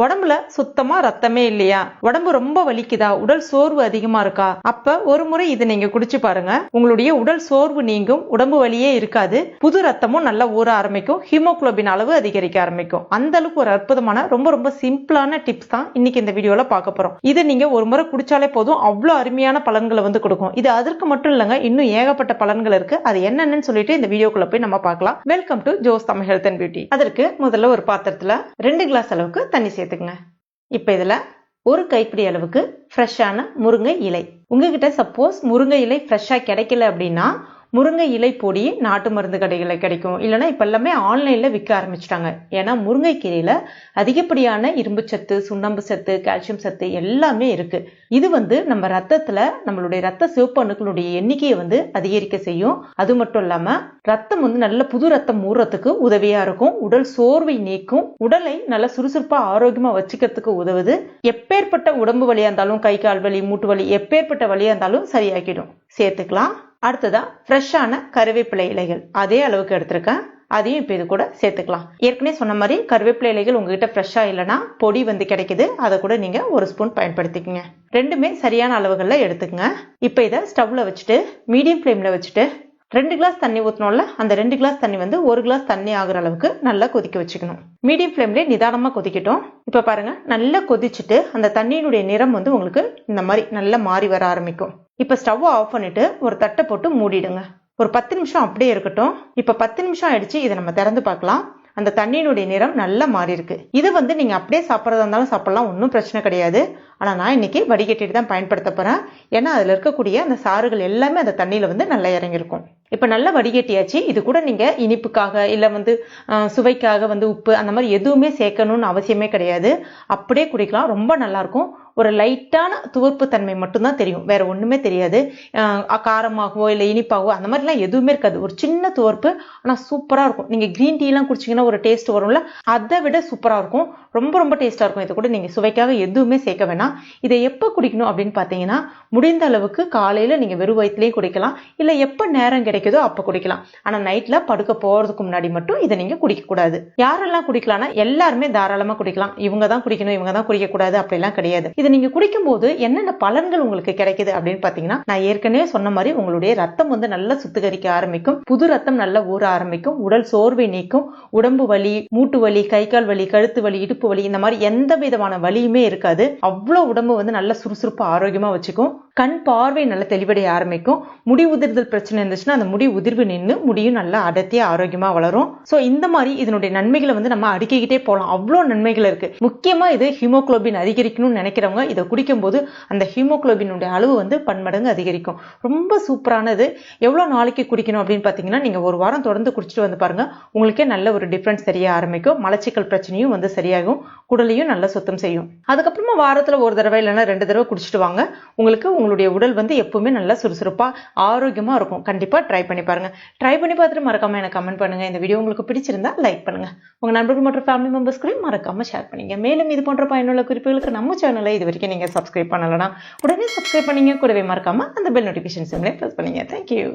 உடம்புல சுத்தமா ரத்தமே இல்லையா, உடம்பு ரொம்ப வலிக்குதா, உடல் சோர்வு அதிகமா இருக்கா, அப்ப ஒரு முறை இதை நீங்க குடிச்சு பாருங்க. உங்களுடைய உடல் சோர்வு நீங்கும், உடம்பு வலியே இருக்காது, புது ரத்தமும் நல்லா ஊற ஆரம்பிக்கும், ஹீமோகுளோபின் அளவு அதிகரிக்க ஆரம்பிக்கும். அந்த அளவுக்கு ஒரு அற்புதமான ரொம்ப ரொம்ப சிம்பிளான டிப்ஸ் தான் இன்னைக்கு இந்த வீடியோல பார்க்க போறோம். இதை நீங்க ஒரு முறை குடிச்சாலே போதும், அவ்வளவு அருமையான பலன்களை கொடுக்கும். இது அதற்கு மட்டும் இல்லைங்க, இன்னும் ஏகப்பட்ட பலன்கள் இருக்கு. அது என்னன்னு சொல்லிட்டு இந்த வீடியோக்குள்ள போய் நம்ம பார்க்கலாம். Welcome to Jo's Tamil health and beauty. அதற்கு முதல்ல ஒரு பாத்திரத்துல 2 கிளாஸ் அளவுக்கு தண்ணி சேர்த்துக்குங்க. இப்ப இதுல ஒரு கைப்பிடி அளவுக்கு ஃப்ரெஷ்ஷான முருங்கை இலை. உங்ககிட்ட சப்போஸ் முருங்கை இலை ஃப்ரெஷ்ஷா கிடைக்கல அப்படின்னா முருங்கை இலை பொடி நாட்டு மருந்து கடைகளை கிடைக்கும். இல்லைன்னா இப்ப எல்லாமே ஆன்லைன்ல விற்க ஆரம்பிச்சிட்டாங்க. ஏன்னா முருங்கை கீரையில அதிகப்படியான இரும்பு சத்து, சுண்ணாம்பு சத்து, கால்சியம் சத்து எல்லாமே இருக்கு. இது நம்ம ரத்தத்துல நம்மளுடைய ரத்த சிவப்பு அணுக்களுடைய எண்ணிக்கையை அதிகரிக்க செய்யும். அது மட்டும் இல்லாம ரத்தம் நல்ல புது ரத்தம் ஊறத்துக்கு உதவியா இருக்கும். உடல் சோர்வை நீக்கும், உடலை நல்ல சுறுசுறுப்பா ஆரோக்கியமா வச்சுக்கிறதுக்கு உதவுது. எப்பேற்பட்ட உடம்பு வலியா இருந்தாலும், கை கால் வலி, மூட்டு வலி, எப்பேற்பட்ட வலியா இருந்தாலும் சரியாக்கிடும். சேர்த்துக்கலாம். அடுத்ததா ஃப்ரெஷ்ஷான கருவேப்பிலை இலைகள் அதே அளவுக்கு எடுத்திருக்கேன். அதையும் இப்ப இது கூட சேர்த்துக்கலாம். ஏற்கனவே சொன்ன மாதிரி கருவேப்பிலை இலைகள் உங்ககிட்ட ஃப்ரெஷ்ஷா இல்லைன்னா பொடி கிடைக்குது, அதை கூட நீங்க 1 ஸ்பூன் பயன்படுத்திக்கங்க. ரெண்டுமே சரியான அளவுகள்ல எடுத்துக்கங்க. இப்ப இதை ஸ்டவ்ல வச்சுட்டு மீடியம் ஃபிளேம்ல வச்சுட்டு 2 கிளாஸ் தண்ணி ஊற்றணும்ல, அந்த 2 கிளாஸ் தண்ணி 1 கிளாஸ் தண்ணி ஆகுற அளவுக்கு நல்லா கொதிக்க வச்சுக்கணும். மீடியம் ஃபிளேம்ல நிதானமா கொதிக்கட்டும். இப்ப பாருங்க, நல்லா கொதிச்சுட்டு அந்த தண்ணியினுடைய நிறம் உங்களுக்கு இந்த மாதிரி நல்லா மாறி வர ஆரம்பிக்கும். இப்ப ஸ்டவ் ஆஃப் பண்ணிட்டு ஒரு தட்டை போட்டு மூடிடுங்க. ஒரு 10 நிமிஷம் அப்படியே இருக்கட்டும். இப்ப 10 நிமிஷம் ஆயிடுச்சு. இதை நம்ம திறந்து பார்க்கலாம். அந்த தண்ணியினுடைய நிறம் நல்லா மாறி இருக்கு. இது நீங்க அப்படியே சாப்பிட்றதா இருந்தாலும் சாப்பிடலாம், ஒன்றும் பிரச்சனை கிடையாது. ஆனா நான் இன்னைக்கு வடிகட்டிட்டு தான் பயன்படுத்த போறேன். ஏன்னா அதுல இருக்கக்கூடிய அந்த சாறுகள் எல்லாமே அந்த தண்ணியில நல்லா இறங்கியிருக்கும். இப்ப நல்லா வடிகட்டியாச்சு. இது கூட நீங்க இனிப்புக்காக இல்ல சுவைக்காக உப்பு அந்த மாதிரி எதுவுமே சேர்க்கணும்னு அவசியமே கிடையாது. அப்படியே குடிக்கலாம். ரொம்ப நல்லா இருக்கும். ஒரு லைட்டான துவர்ப்பு தன்மை மட்டும்தான் தெரியும், வேற ஒண்ணுமே தெரியாது. காரமாகவோ இல்ல இனிப்பாகவோ அந்த மாதிரிலாம் எதுவுமே இருக்காது. ஒரு சின்ன துவர்ப்பு, ஆனா சூப்பரா இருக்கும். நீங்க கிரீன் டீ எல்லாம் குடிச்சீங்கன்னா ஒரு டேஸ்ட் வரும்ல, அதை விட சூப்பரா இருக்கும். ரொம்ப ரொம்ப டேஸ்டா இருக்கும். இது கூட நீங்க சுவைக்காக எதுவுமே சேர்க்க வேணாம். இதை எப்ப குடிக்கணும் அப்படின்னு பாத்தீங்கன்னா, முடிந்த அளவுக்கு காலையில நீங்க வெறும் வயிற்றுலயும் குடிக்கலாம், இல்ல எப்ப நேரம் கிடைக்குதோ அப்ப குடிக்கலாம். ஆனா நைட்ல படுக்க போறதுக்கு முன்னாடி மட்டும் இதை நீங்க குடிக்க கூடாது. யாரெல்லாம் குடிக்கலாம்னா எல்லாருமே தாராளமா குடிக்கலாம். இவங்க தான் குடிக்கணும், இவங்க தான் குடிக்க கூடாது அப்படிலாம் கிடையாது. இதை நீங்க குடிக்கும் போது என்னென்ன பலன்கள் உங்களுக்கு கிடைக்குது அப்படின்னு பாத்தீங்கன்னா, நான் ஏற்கனவே சொன்ன மாதிரி உங்களுடைய ரத்தம் நல்லா சுத்திகரிக்க ஆரம்பிக்கும், புது ரத்தம் நல்லா ஊற ஆரம்பிக்கும், உடல் சோர்வை நீக்கும், உடம்பு வலி, மூட்டு வலி, கை கால் வலி, கழுத்து வலி, இடுப்பு வலி இந்த மாதிரி எந்த விதமான வலியுமே இருக்காது. அவ்வளவு உடம்பு நல்ல சுறுசுறுப்பா ஆரோக்கியமா வச்சுக்கும். கண் பார்வை நல்ல தெளிவடைய ஆரம்பிக்கும். முடி உதிர்தல் பிரச்சனை இருந்துச்சுன்னா அந்த முடி உதிர்வு நின்று முடியும் நல்லா அடர்த்தியா ஆரோக்கியமா வளரும். சோ இந்த மாதிரி இதனுடைய நன்மைகளை நம்ம அடுக்கிக்கிட்டே போகலாம். அவ்வளவு நன்மைகள் இருக்கு. முக்கியமா இது ஹீமோகுளோபின் அதிகரிக்கணும்னு நினைக்கிறவங்க இதை குடிக்கும் போது அந்த ஹீமோகுளோபினுடைய அளவு பன்மடங்கு அதிகரிக்கும். ரொம்ப சூப்பரானது. எவ்வளவு நாளைக்கு குடிக்கணும் அப்படின்னு பாத்தீங்கன்னா, நீங்க ஒரு வாரம் தொடர்ந்து குடிச்சிட்டு பாருங்க, உங்களுக்கே நல்ல ஒரு டிஃபரன்ஸ் தெரிய ஆரம்பிக்கும். மலச்சிக்கல் பிரச்சனையும் சரியாகும், குடலையும் நல்லா சுத்தம் செய்யும். அதுக்கப்புறமா வாரத்துல ஒரு தடவை இல்லைன்னா 2 தடவை குடிச்சிட்டு வாங்க. உங்களுக்கு உங்களுடைய உடல் எப்பவுமே நல்லா சுறுசுறுப்பா ஆரோக்கியமா இருக்கும். கண்டிப்பா ட்ரை பண்ணி பாருங்க. ட்ரை பண்ணி பார்த்துட்டு மறக்காம எனக்கு கமெண்ட் பண்ணுங்க. இந்த வீடியோ உங்களுக்கு பிடிச்சிருந்தா லைக் பண்ணுங்க. உங்க நண்பர்கள் மற்றும் ஃபேமிலி மெம்பர்ஸ்களையும் மறக்காம ஷேர் பண்ணுங்க. மேலும் இது போன்ற பயனுள்ள குறிப்புகளுக்கு நம்ம சேனலை இது வரைக்கும் நீங்க சப்ஸ்கிரைப் பண்ணலனா உடனே சப்ஸ்கிரைப் பண்ணீங்க. கூடவே மறக்காம அந்த பெல் நோட்டிபிகேஷன் சிம்லே பிரஸ் பண்ணுங்க. தேங்க்யூ.